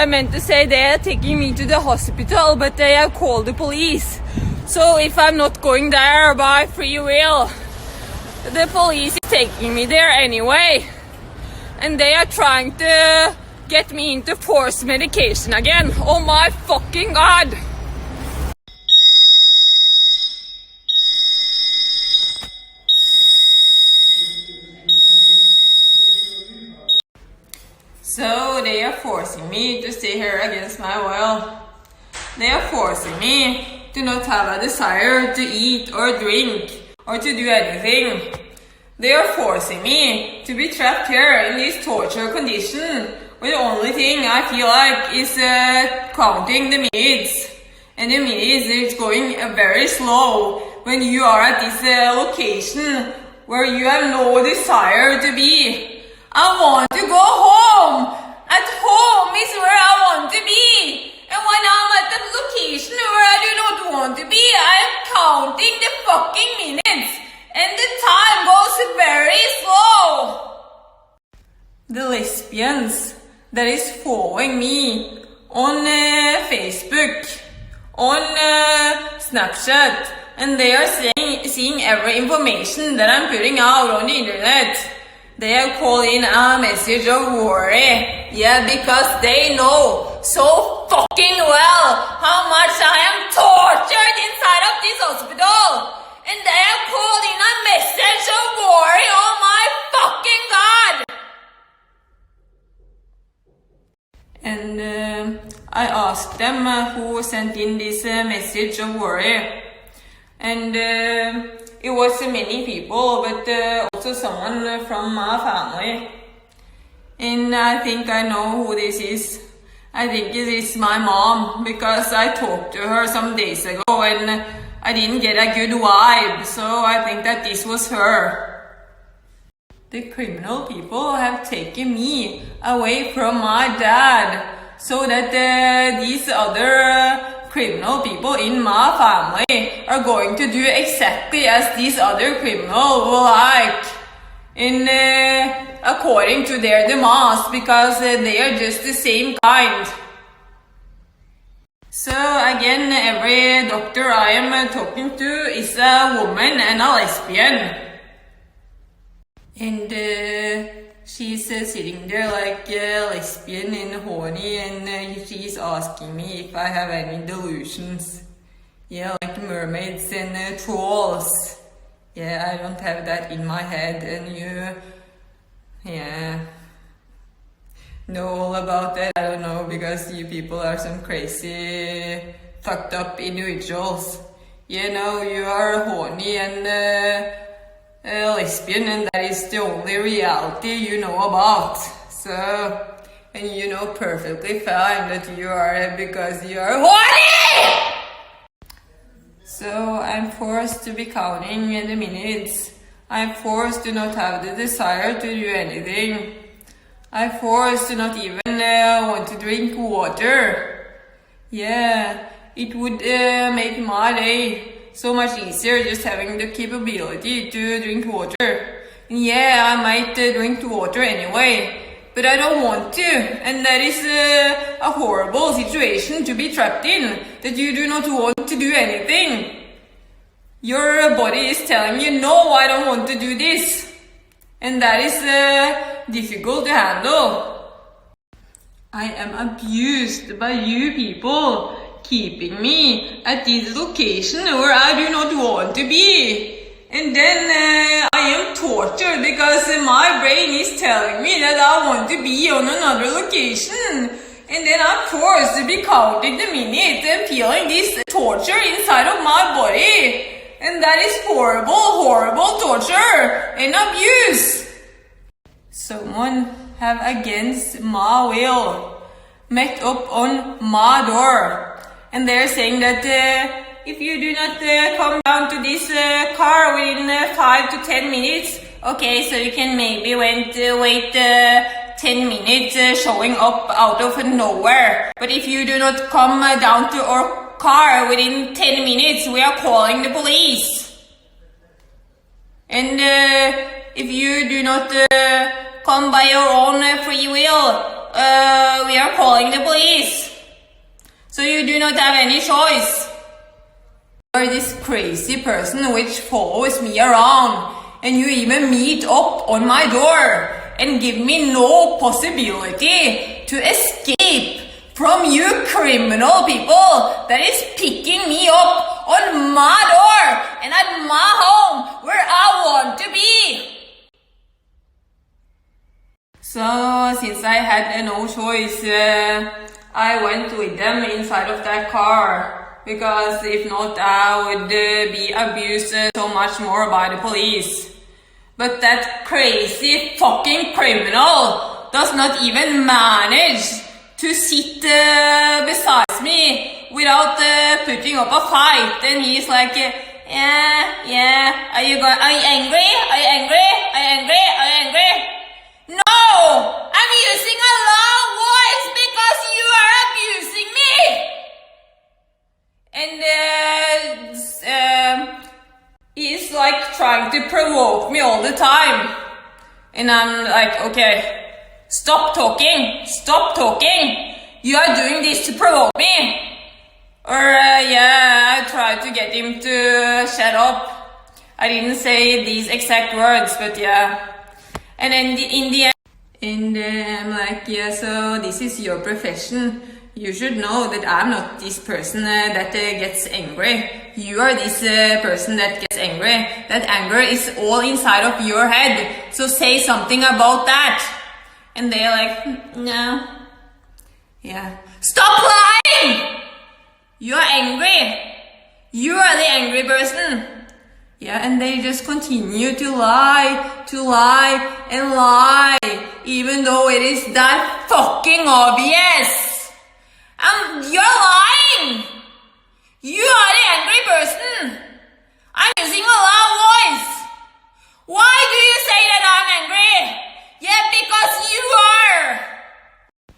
meant to say they are taking me to the hospital, but they have called the police. So if I'm not going there by free will, the police is taking me there anyway. And they are trying to get me into forced medication again. Oh my fucking god! So they are forcing me to stay here against my will. They are forcing me to not have a desire to eat or drink or to do anything. They are forcing me to be trapped here in this torture condition where the only thing I feel like is counting the minutes. And the minutes is going very slow when you are at this location where you have no desire to be. I want to go home. At home is where I want to be. And when I'm at the location where I do not want to be, I am counting the fucking minutes. And the time goes very slow. The lesbians that is following me on Facebook, on Snapchat, and they are seeing every information that I'm putting out on the internet. They have called in a message of worry. Yeah, because they know so fucking well how much I am tortured inside of this hospital. And they have called in a message of worry. Oh my fucking god! And I asked them who sent in this message of worry. And it was many people, but also someone from my family. And I think I know who this is. I think it is my mom, because I talked to her some days ago and I didn't get a good vibe, so I think that this was her. The criminal people have taken me away from my dad, so that these other criminal people in my family are going to do exactly as these other criminals will like, in according to their demands, because they are just the same kind. So again, every doctor I am talking to is a woman and a lesbian. And she's sitting there like a lesbian and horny, and she's asking me if I have any delusions. Yeah, like mermaids and trolls. Yeah, I don't have that in my head, and you know all about that. I don't know, because you people are some crazy, fucked up individuals. You know, you are horny and a lesbian, and that is the only reality you know about. So, and you know perfectly fine that you are, because you are horny! So I'm forced to be counting the minutes. I'm forced to not have the desire to do anything. I'm forced to not even want to drink water. Yeah, it would make my day so much easier just having the capability to drink water. And yeah, I might drink water anyway, but I don't want to. And that is a horrible situation to be trapped in, that you do not want to do anything. Your body is telling you, no, I don't want to do this. And that is difficult to handle. I am abused by you people, keeping me at this location where I do not want to be. And then I am tortured because my brain is telling me that I want to be on another location. And then I'm forced to be counting the minutes and feeling this torture inside of my body. And that is horrible, horrible torture and abuse. Someone have against my will met up on my door. And they're saying that if you do not come down to this car within 5 to 10 minutes, okay, so you can maybe wait 10 minutes showing up out of nowhere. But if you do not come down to our car within 10 minutes, we are calling the police. And if you do not come by your own free will, we are calling the police. So you do not have any choice. You are this crazy person which follows me around, and you even meet up on my door and give me no possibility to escape from you criminal people that is picking me up on my door and at my home where I want to be. So since I had no choice, I went with them inside of that car, because if not I would be abused so much more by the police. But that crazy fucking criminal does not even manage to sit beside me without putting up a fight, and he's like, yeah, are you angry? Are you angry? Are you angry? Are you angry? No! I'm using a loud voice because you are abusing me! And he's like trying to provoke me all the time. And I'm like, okay, stop talking! Stop talking! You are doing this to provoke me! Or I tried to get him to shut up. I didn't say these exact words, but yeah. And then in the end, I'm like, yeah, so this is your profession. You should know that I'm not this person that gets angry. You are this person that gets angry. That anger is all inside of your head. So say something about that. And they're like, no. Yeah. Stop lying! You are angry. You are the angry person. Yeah, and they just continue to lie, and lie, even though it is that fucking obvious. You're lying! You are the angry person! I'm using a loud voice! Why do you say that I'm angry? Yeah, because you are!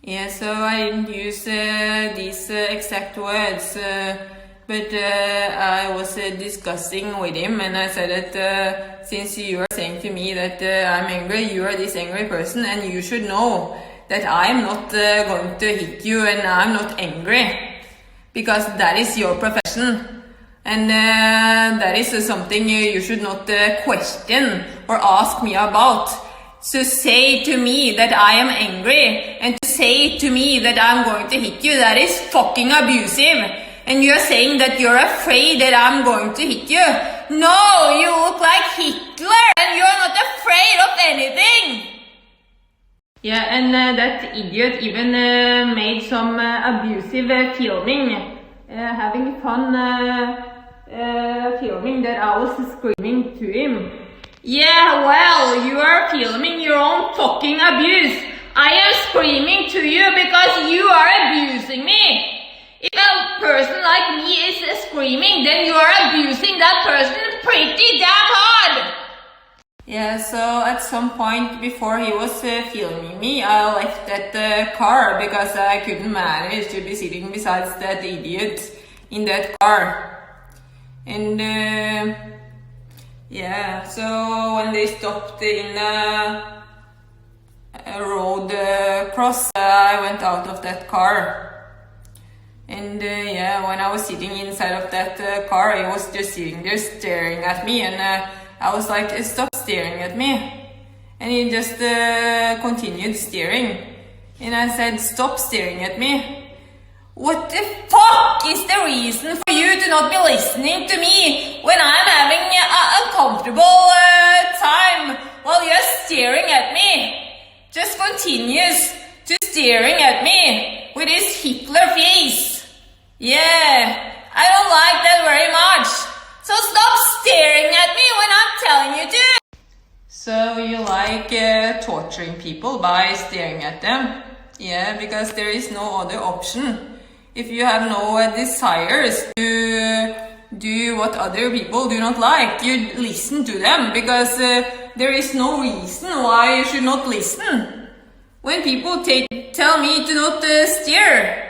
Yeah, so I didn't use these exact words, but I was discussing with him, and I said that since you are saying to me that I'm angry, you are this angry person, and you should know that I'm not going to hit you, and I'm not angry, because that is your profession, and that is something you should not question or ask me about. So say to me that I am angry, and to say to me that I'm going to hit you, that is fucking abusive. And you're saying that you're afraid that I'm going to hit you. No, you look like Hitler, and you're not afraid of anything. Yeah, and that idiot even made some abusive filming, having fun filming that I was screaming to him. Yeah, well, you are filming your own fucking abuse. I am screaming to you because you are abusing me. If a person like me is screaming, then you are abusing that person pretty damn hard. Yeah, so at some point before he was filming me, I left that car because I couldn't manage to be sitting beside that idiot in that car. And yeah, so when they stopped in a road cross, I went out of that car. And yeah, when I was sitting inside of that car, he was just sitting there staring at me, and I was like, stop staring at me. And he just continued staring. And I said, stop staring at me. What the fuck is the reason for you to not be listening to me when I'm having an uncomfortable time while you're staring at me? Just continues to staring at me with his Hitler face. Yeah, I don't like that very much. So stop staring at me when I'm telling you to. So you like torturing people by staring at them? Yeah, because there is no other option. If you have no desires to do what other people do not like, you listen to them because there is no reason why you should not listen. When people tell me to not stare,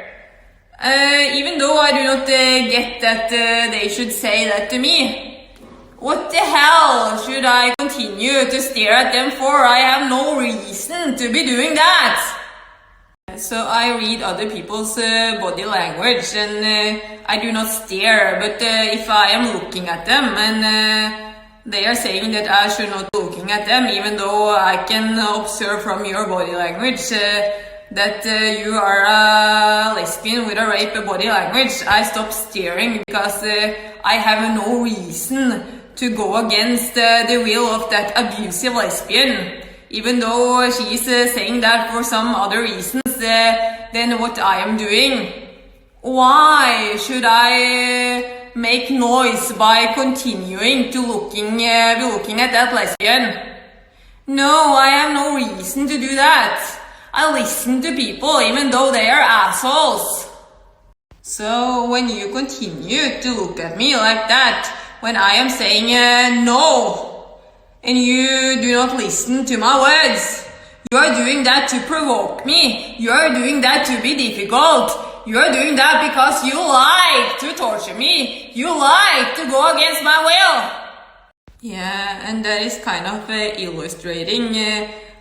even though I do not get that they should say that to me, what the hell should I continue to stare at them for? I have no reason to be doing that. So I read other people's body language, and I do not stare, but if I am looking at them and they are saying that I should not be looking at them, even though I can observe from your body language that you are a lesbian with a rape body language, I stop staring because I have no reason to go against the will of that abusive lesbian, even though she's saying that for some other reasons than what I am doing. Why should I make noise by continuing to be looking at that lesbian? No, I have no reason to do that. I listen to people even though they are assholes. So when you continue to look at me like that, when I am saying no, and you do not listen to my words, you are doing that to provoke me. You are doing that to be difficult. You are doing that because you like to torture me. You like to go against my will. Yeah, and that is kind of illustrating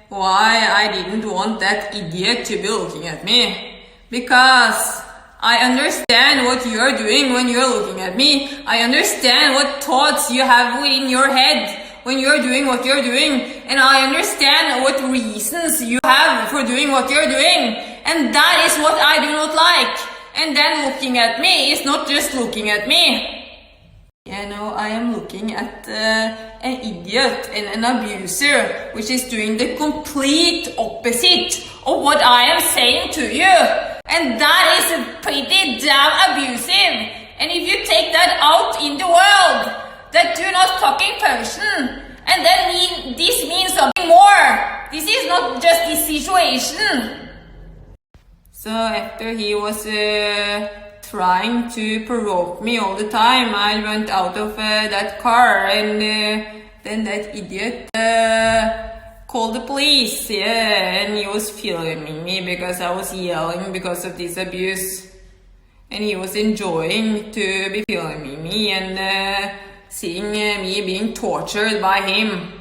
why I didn't want that idiot to be looking at me. Because I understand what you are doing when you are looking at me. I understand what thoughts you have in your head when you are doing what you are doing. And I understand what reasons you have for doing what you are doing. And that is what I do not like. And then looking at me is not just looking at me. Yeah, no, I am looking at an idiot and an abuser, which is doing the complete opposite of what I am saying to you. And that is pretty damn abusive. And if you take that out in the world, that do not fucking function, and then this means something more. This is not just this situation. So after he was trying to provoke me all the time, I went out of that car, and then that idiot called the police, yeah, and he was filming me because I was yelling because of this abuse, and he was enjoying to be filming me and seeing me being tortured by him.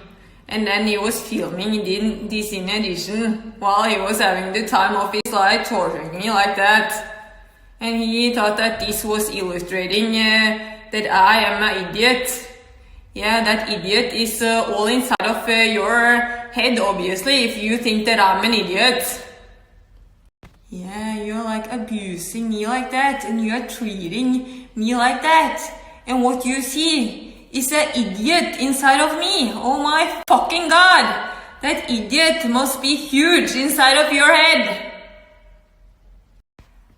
And then he was filming this in addition while he was having the time of his life torturing me like that. And he thought that this was illustrating that I am an idiot. Yeah, that idiot is all inside of your head, obviously, if you think that I'm an idiot. Yeah, you're like abusing me like that, and you're treating me like that. And what you see is an idiot inside of me. Oh my fucking god! That idiot must be huge inside of your head.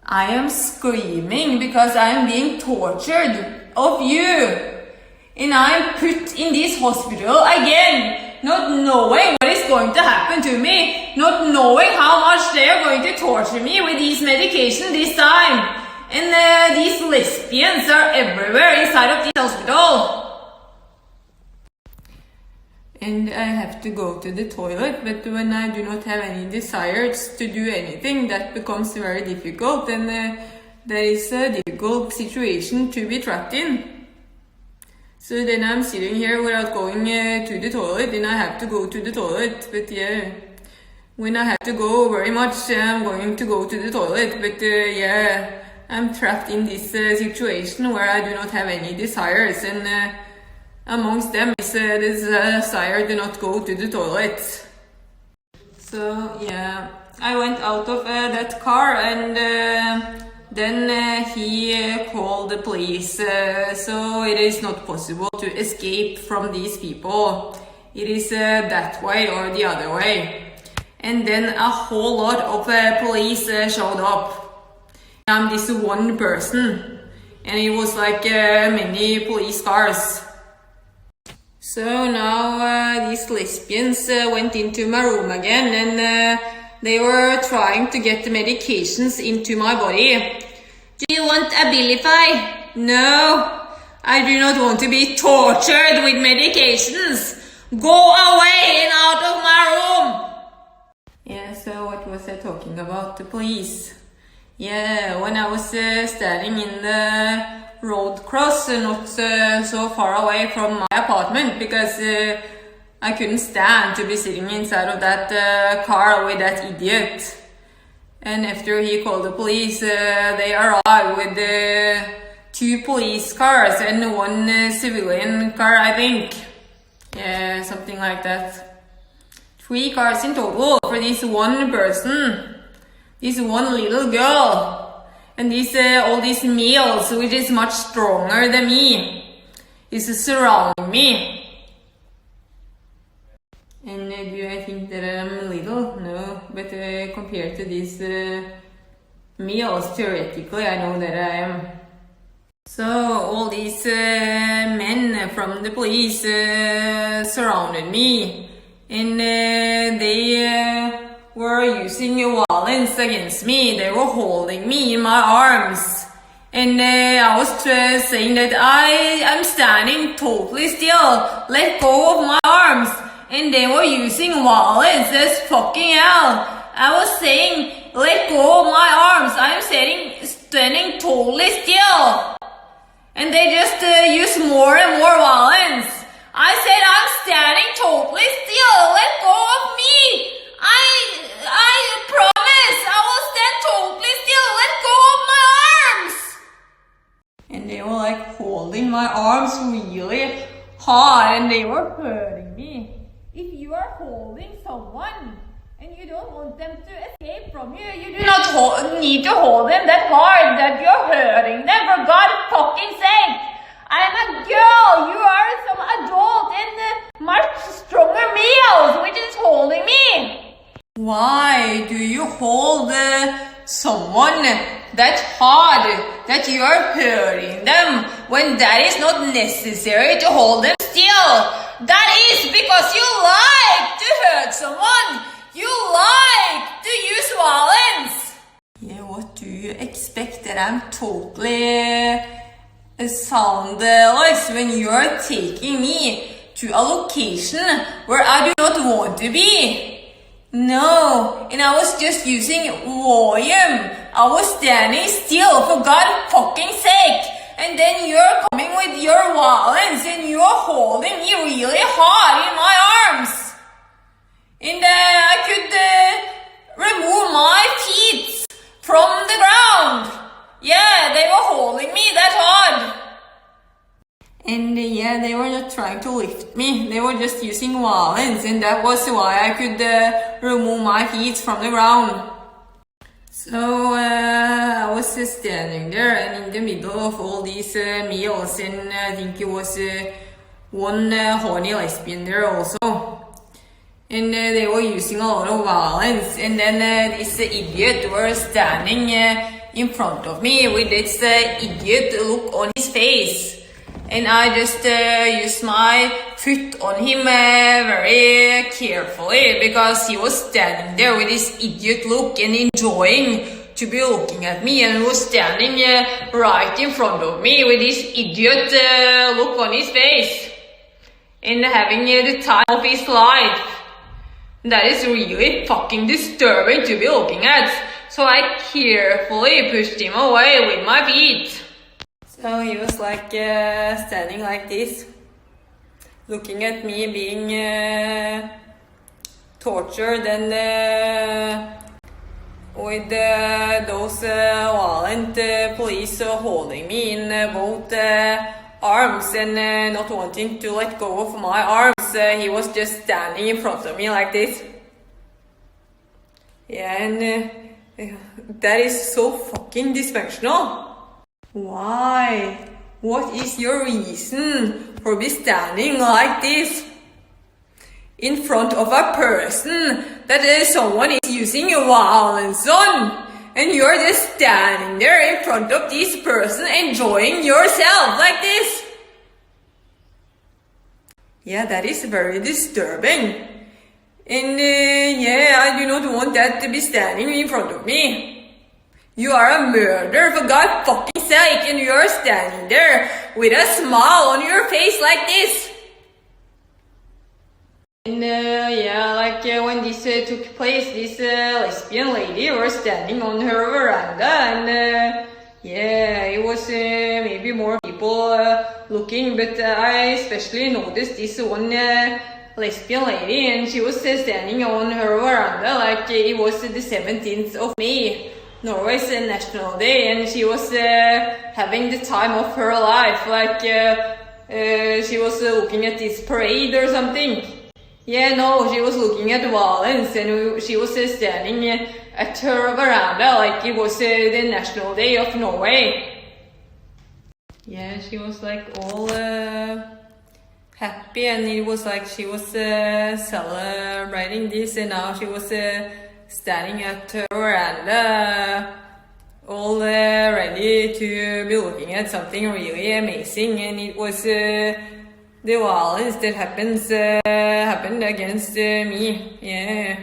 I am screaming because I am being tortured of you. And I am put in this hospital again, not knowing what is going to happen to me, not knowing how much they are going to torture me with these medications this time. And these lesbians are everywhere inside of this hospital. And I have to go to the toilet, but when I do not have any desires to do anything, that becomes very difficult, and there is a difficult situation to be trapped in. So then I'm sitting here without going to the toilet, and I have to go to the toilet, but yeah, when I have to go very much, I'm going to go to the toilet, but yeah, I'm trapped in this situation where I do not have any desires, and amongst them is the desire to not go to the toilet. So yeah, I went out of that car, and then he called the police. So it is not possible to escape from these people. It is that way or the other way. And then a whole lot of police showed up. I'm this one person, and it was like many police cars. So now these lesbians went into my room again, and they were trying to get the medications into my body. Do you want Abilify? No, I do not want to be tortured with medications. Go away and out of my room. Yeah, so what was I talking about? The police. Yeah, when I was standing in the road cross, not so far away from my apartment, because I couldn't stand to be sitting inside of that car with that idiot. And after he called the police, they arrived with 2 police cars and 1 civilian car, I think. Yeah, something like that. 3 cars in total for this one person, this one little girl, and all these males, which is much stronger than me, is surrounding me. And do I think that I'm little? No, but compared to these males, theoretically, I know that I am. So all these men from the police surrounded me, and they were using violence against me. They were holding me in my arms, and I was saying that I am standing totally still. Let go of my arms. And they were using violence as fucking hell. I was saying, let go of my arms. I'm standing totally still. And they just use more and more violence. I said, I'm standing totally still. Let go of me. I promise I will stand totally still. Let go of my arms. And they were like holding my arms really hard, and they were hurting me. If you are holding someone and you don't want them to escape from you, you do not need to hold them that hard that you're hurting them, for God's fucking sake. I'm a girl, you are some adult and much stronger males, which is holding me. Why do you hold someone that hard that you are hurting them when that is not necessary to hold them still? That is because you like to hurt someone. You like to use violence. Yeah, what do you expect that I'm totally soundless when you're taking me to a location where I do not want to be? No, and I was just using volume. I was standing still, for God's fucking sake. And then you're coming with your violence and you're holding me really hard in my arms. And I could remove my feet from the ground. Yeah, they were holding me that hard. And yeah, they were not trying to lift me. They were just using violence, and that was why I could remove my feet from the ground. So I was standing there, and in the middle of all these males, and I think it was one horny lesbian there also. And they were using a lot of violence, and then this idiot were standing in front of me with this idiot look on his face. And I just used my foot on him very carefully, because he was standing there with this idiot look and enjoying to be looking at me, and was standing right in front of me with this idiot look on his face and having the time of his life. That is really fucking disturbing to be looking at. So I carefully pushed him away with my feet. So he was like standing like this, looking at me being tortured, and with those violent police holding me in both arms and not wanting to let go of my arms. He was just standing in front of me like this. Yeah, and that is so fucking dysfunctional. Why? What is your reason for be standing like this in front of a person that someone is using violence on, and you're just standing there in front of this person enjoying yourself like this? Yeah, that is very disturbing. And yeah, I do not want that to be standing in front of me. You are a murderer, for God's fucking sake, and you are standing there with a smile on your face like this. And yeah, like when this took place, this lesbian lady was standing on her veranda, and yeah, it was maybe more people looking, but I especially noticed this one lesbian lady, and she was standing on her veranda like it was the 17th of May, Norway's National Day, and she was having the time of her life, like she was looking at this parade or something. Yeah, no, she was looking at violence, and she was standing at her veranda like it was the National Day of Norway. Yeah, she was like all happy, and it was like she was celebrating this, and now she was standing at her veranda all ready to be looking at something really amazing, and it was the violence that happened against me. Yeah,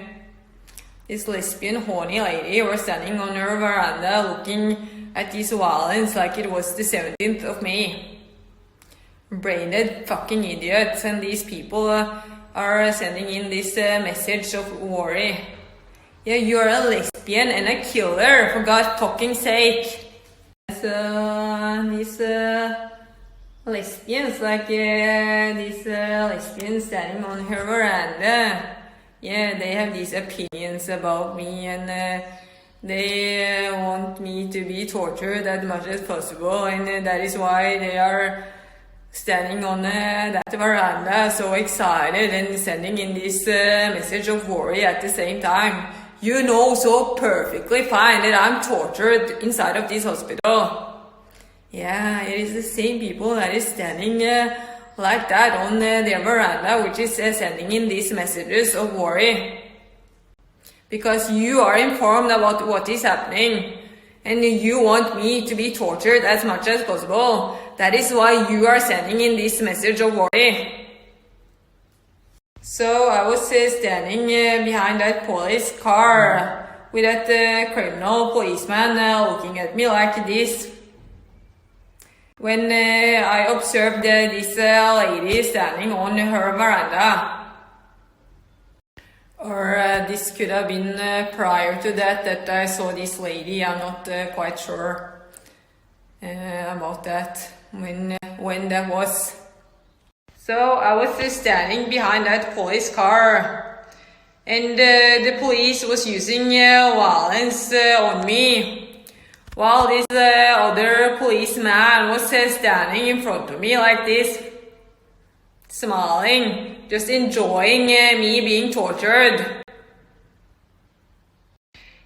this lesbian horny lady was standing on her veranda looking at this violence like it was the 17th of May. Braindead fucking idiots, and these people are sending in this message of worry. Yeah, you're a lesbian and a killer, for God's fucking sake. So, these lesbians, like these lesbians standing on her veranda, yeah, they have these opinions about me, and they want me to be tortured as much as possible, and that is why they are standing on that veranda so excited and sending in this message of worry at the same time. You know so perfectly fine that I'm tortured inside of this hospital. Yeah, it is the same people that is standing like that on their veranda, which is sending in these messages of worry. Because you are informed about what is happening, and you want me to be tortured as much as possible. That is why you are sending in this message of worry. So I was standing behind that police car with that criminal policeman looking at me like this, when I observed this lady standing on her veranda. Or this could have been prior to that I saw this lady. I'm not quite sure about that, when that was. So I was standing behind that police car, and the police was using violence on me, while this other policeman was standing in front of me like this, smiling, just enjoying me being tortured.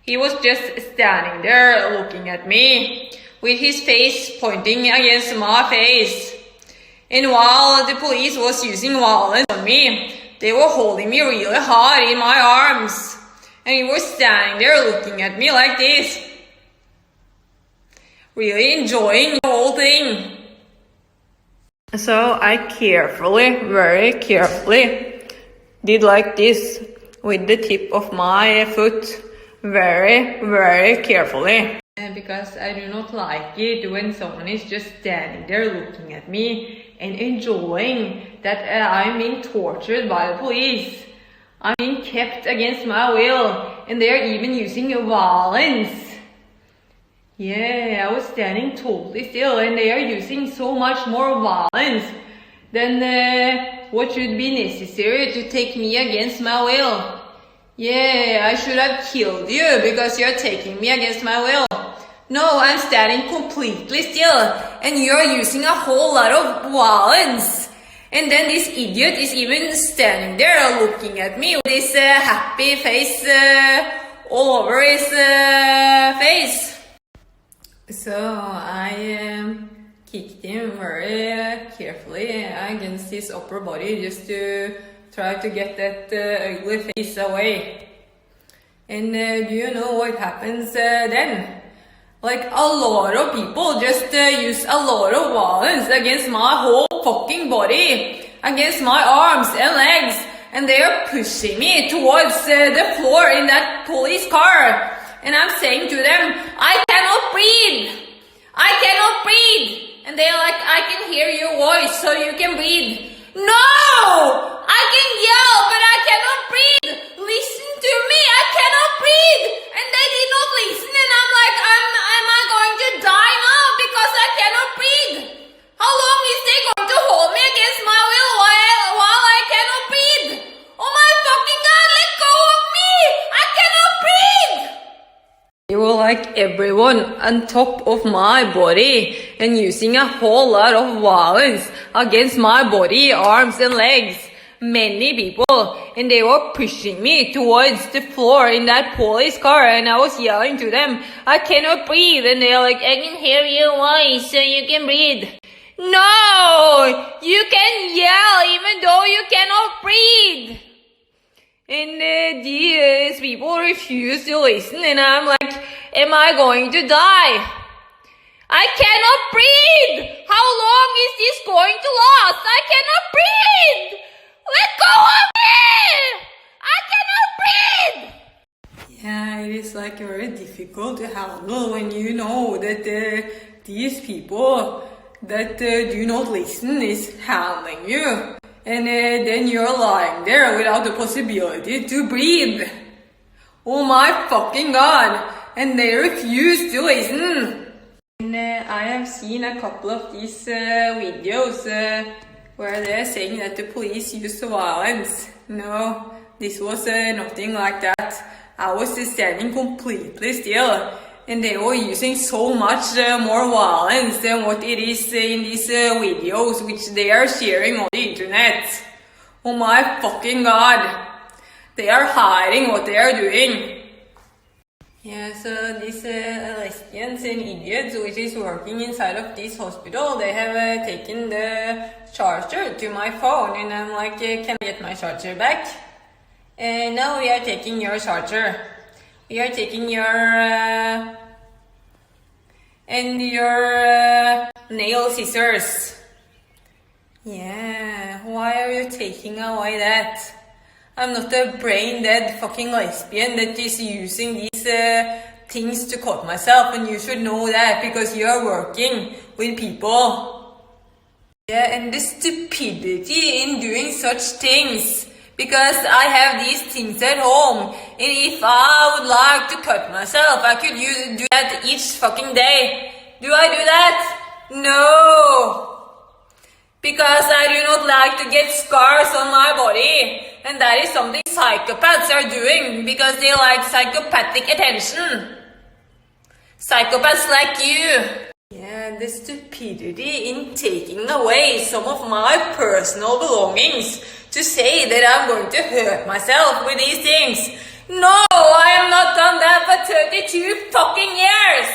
He was just standing there looking at me, with his face pointing against my face. And while the police was using violence on me, they were holding me really hard in my arms. And he was standing there looking at me like this, really enjoying the whole thing. So I very carefully, did like this with the tip of my foot, very carefully. Because I do not like it when someone is just standing there looking at me and enjoying that I'm being tortured by the police. I'm being kept against my will, and they are even using violence. Yeah, I was standing totally still, and they are using so much more violence than what should be necessary to take me against my will. Yeah, I should have killed you because you're taking me against my will. No, I'm standing completely still, and you're using a whole lot of violence. And then this idiot is even standing there looking at me with this happy face all over his face. So I kicked him very carefully against his upper body just to try to get that ugly face away. And do you know what happens then? Like, a lot of people just use a lot of violence against my whole fucking body, against my arms and legs, and they are pushing me towards the floor in that police car. And I'm saying to them, I cannot breathe! I cannot breathe! And they're like, I can hear your voice, so you can breathe. No! I can yell, but I cannot breathe! Listen to me, I cannot breathe! And they did not listen, and I'm like, am I going to die now because I cannot breathe? How long is they going to hold me against my will while I cannot breathe? like everyone on top of my body and using a whole lot of violence against my body, arms and legs. Many people, and they were pushing me towards the floor in that police car, and I was yelling to them, I cannot breathe, and they're like, I can hear your voice so you can breathe. No! You can yell even though you cannot breathe! And these people refuse to listen, and I'm like, am I going to die? I cannot breathe! How long is this going to last? I cannot breathe! Let go of me! I cannot breathe! Yeah, it is like very difficult to handle when you know that these people that do not listen is handling you. And then you're lying there without the possibility to breathe. Oh my fucking god! And they refuse to listen. And I have seen a couple of these videos where they're saying that the police used violence. No, this was nothing like that. I was standing completely still, and they were using so much more violence than what it is in these videos which they are sharing on the internet. Oh my fucking god. They are hiding what they are doing. Yeah, so these lesbians and idiots which is working inside of this hospital, they have taken the charger to my phone, and I'm like, can I get my charger back? No, we are taking your charger. We are taking your and your nail scissors. Yeah, why are you taking away that? I'm not a brain dead fucking lesbian that is using these things to cut myself, and you should know that because you are working with people. Yeah, and the stupidity in doing such things. Because I have these things at home, and if I would like to cut myself, I could do that each fucking day. Do I do that? No! Because I do not like to get scars on my body, and that is something psychopaths are doing, because they like psychopathic attention. Psychopaths like you. Yeah, the stupidity in taking away some of my personal belongings to say that I'm going to hurt myself with these things. No, I have not done that for 32 fucking years.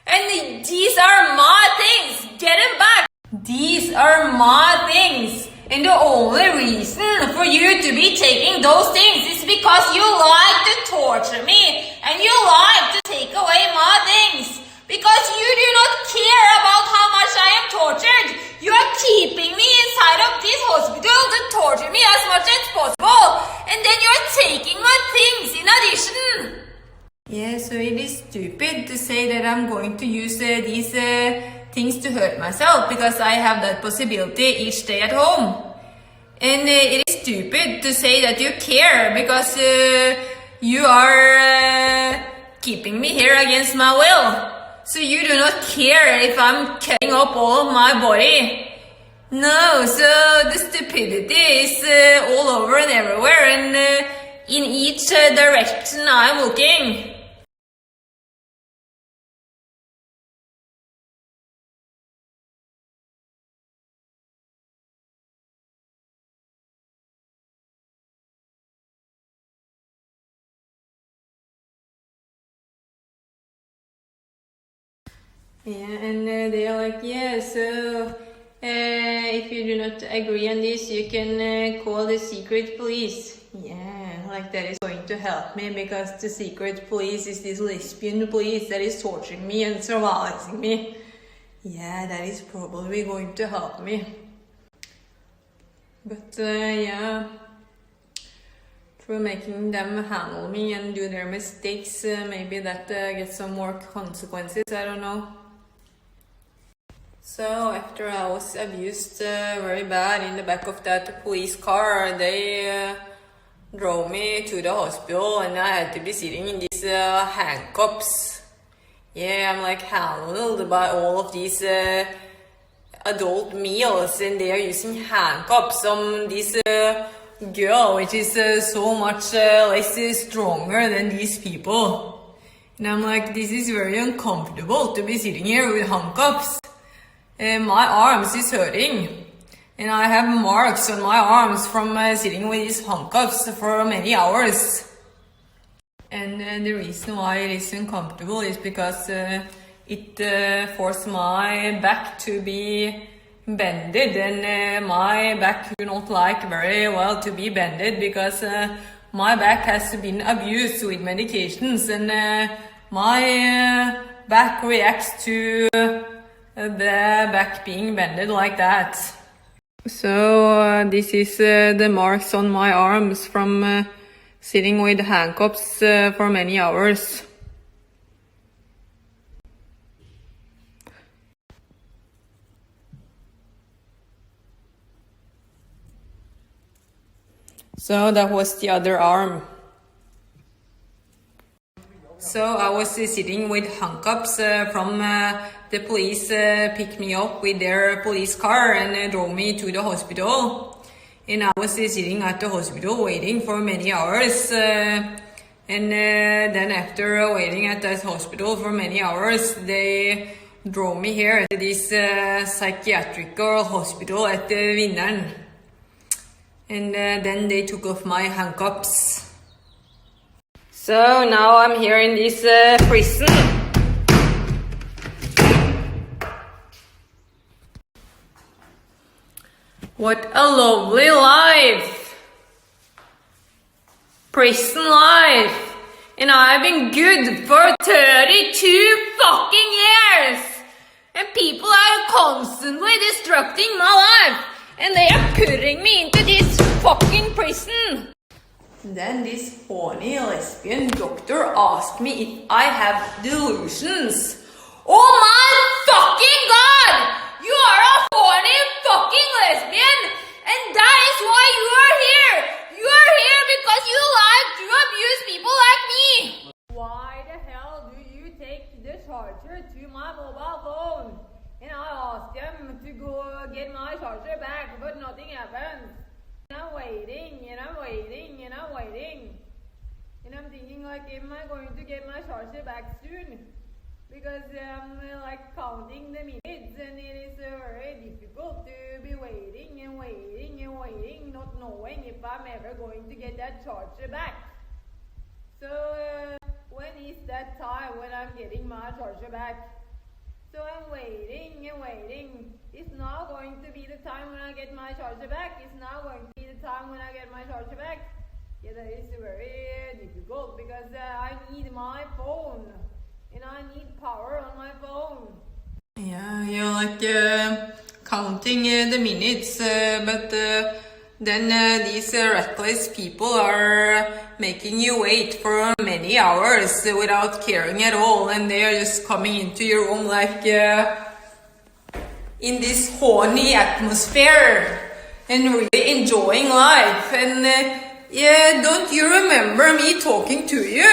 And these are my things. Get them back. These are my things. And the only reason for you to be taking those things is because you like to torture me and you like to take away my things. Because you do not care about how much I am tortured. You are keeping me inside of this hospital to torture me as much as possible. And then you're taking my things in addition. Yeah, so it is stupid to say that I'm going to use these things to hurt myself, because I have that possibility each day at home. And it is stupid to say that you care, because you are keeping me here against my will. So you do not care if I'm cutting up all of my body. No, so the stupidity is all over and everywhere, and in each direction I'm looking. Yeah, and they are like, yeah, so if you do not agree on this, you can call the secret police. Yeah, like that is going to help me, because the secret police is this lesbian police that is torturing me and surveilling me. Yeah, that is probably going to help me. But yeah, through making them handle me and do their mistakes, maybe that gets some more consequences, I don't know. So after I was abused very bad in the back of that police car, they drove me to the hospital, and I had to be sitting in these handcuffs. Yeah, I'm like handled by all of these adult males, and they are using handcuffs on this girl, which is so much less stronger than these people. And I'm like, this is very uncomfortable to be sitting here with handcuffs. My arms is hurting. And I have marks on my arms from sitting with these handcuffs for many hours. And the reason why it is uncomfortable is because it forces my back to be bended, and my back do not like very well to be bended because my back has been abused with medications, and my back reacts to the back being bended like that. So this is the marks on my arms from sitting with handcuffs for many hours. So that was the other arm. So I was sitting with handcuffs from the police picked me up with their police car and drove me to the hospital. And I was sitting at the hospital waiting for many hours. And then after waiting at that hospital for many hours, they drove me here to this psychiatric hospital at Vinneren. And then they took off my handcuffs. So now I'm here in this prison. What a lovely life! Prison life! And I've been good for 32 fucking years! And people are constantly destructing my life! And they are putting me into this fucking prison! Then this horny lesbian doctor asked me if I have delusions. Oh my fucking god! You are a horny fucking lesbian! And that is why you are here! You are here because you like to abuse people like me! Why the hell do you take the charger to my mobile phone? And I asked them to go get my charger back, but nothing happens. And I'm waiting, and I'm waiting, and I'm waiting. And I'm thinking like, am I going to get my charger back soon? Because I'm like counting the minutes, and it is very difficult to be waiting and waiting and waiting, not knowing if I'm ever going to get that charger back. So when is that time when I'm getting my charger back? So I'm waiting and waiting. It's now going to be the time when I get my charger back. It's now going to be the time when I get my charger back. Yeah, that is very difficult because I need my phone. And I need power on my phone. Yeah, you're like counting the minutes, but then these reckless people are making you wait for many hours without caring at all, and they are just coming into your room like in this horny atmosphere and really enjoying life. And yeah, don't you remember me talking to you?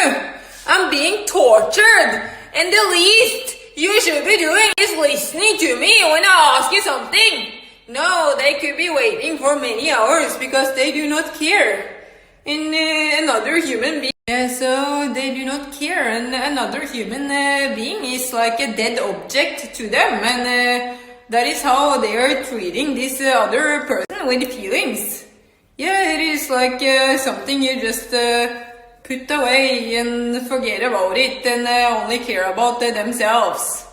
I'm being tortured, and the least you should be doing is listening to me when I ask you something. No, they could be waiting for many hours because they do not care. And another human being, so they do not care, and another human being is like a dead object to them, and that is how they are treating this other person with feelings. Yeah, it is like something you just put away and forget about it and only care about themselves.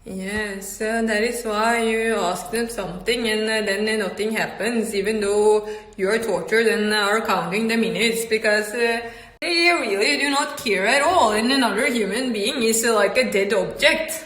Yes, that is why you ask them something and then nothing happens, even though you are tortured and are counting the minutes, because they really do not care at all, and another human being is like a dead object.